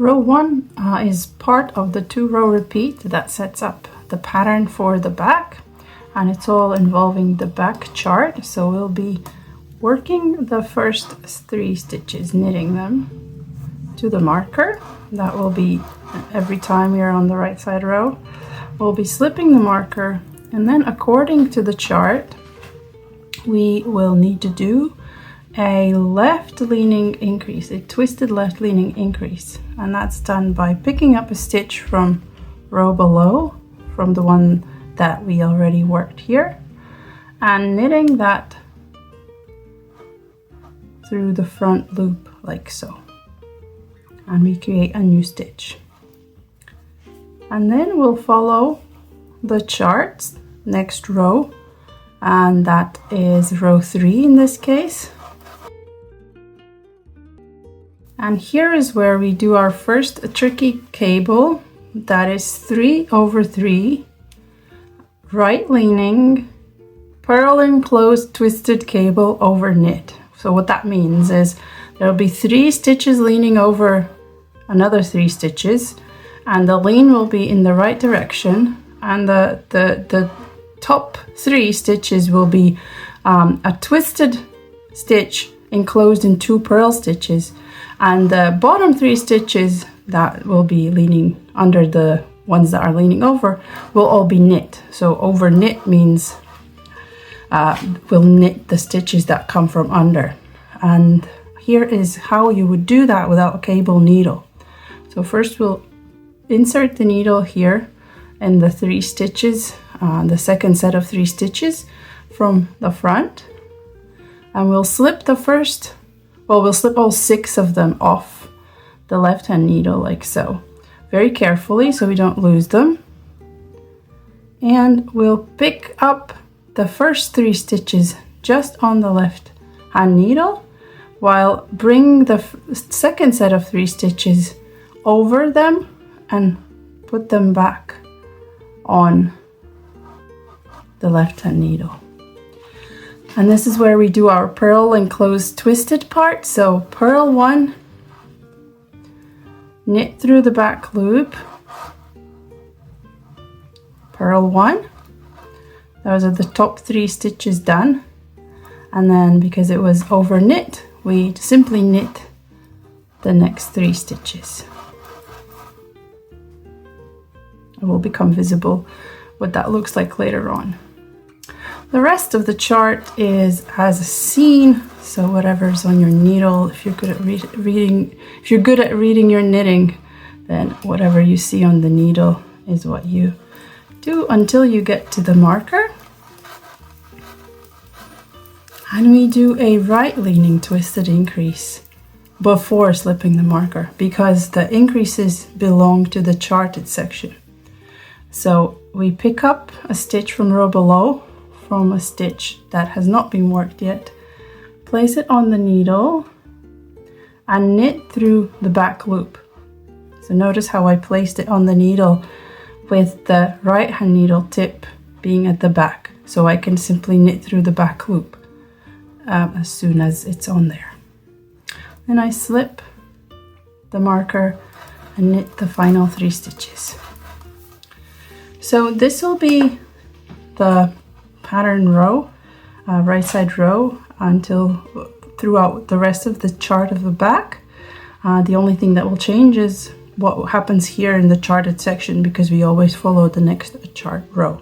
Row 1 is part of the 2-row repeat that sets up the pattern for the back, and it's all involving the back chart. So we'll be working the first 3 stitches, knitting them to the marker. That will be every time you're on the right side row. We'll be slipping the marker, and then according to the chart we will need to do a left leaning increase, a twisted left leaning increase, and that's done by picking up a stitch from row below, from the one that we already worked here, and knitting that through the front loop like so, and we create a new stitch. And then we'll follow the charts next row, and that is row 3 in this case. And here is where we do our first tricky cable, that is 3 over 3, right leaning, purl enclosed twisted cable over knit. So what that means is there'll be 3 stitches leaning over another 3 stitches, and the lean will be in the right direction, and the top 3 stitches will be a twisted stitch enclosed in 2 purl stitches, and the bottom 3 stitches that will be leaning under the ones that are leaning over will all be knit. So over knit means we'll knit the stitches that come from under. And here is how you would do that without a cable needle. So first we'll insert the needle here in the 3 stitches, the second set of 3 stitches from the front, and we'll slip the first, well, we'll slip all 6 of them off the left hand needle like so, very carefully so we don't lose them. And we'll pick up the first 3 stitches just on the left hand needle, while bring the second set of 3 stitches over them and put them back on the left hand needle. And this is where we do our purl enclosed twisted part. So purl 1, knit through the back loop, purl 1, those are the top 3 stitches done, and then because it was over knit, we simply knit the next 3 stitches. It will become visible what that looks like later on. The rest of the chart is as seen, so whatever's on your needle, if you're good at reading your knitting, then whatever you see on the needle is what you do until you get to the marker. And we do a right leaning twisted increase before slipping the marker, because the increases belong to the charted section. So we pick up a stitch from row below, from a stitch that has not been worked yet, place it on the needle and knit through the back loop. So notice how I placed it on the needle with the right hand needle tip being at the back, so I can simply knit through the back loop as soon as it's on there. Then I slip the marker and knit the final 3 stitches. So this will be the pattern row, right side row, until throughout the rest of the chart of the back. The only thing that will change is what happens here in the charted section, because we always follow the next chart row.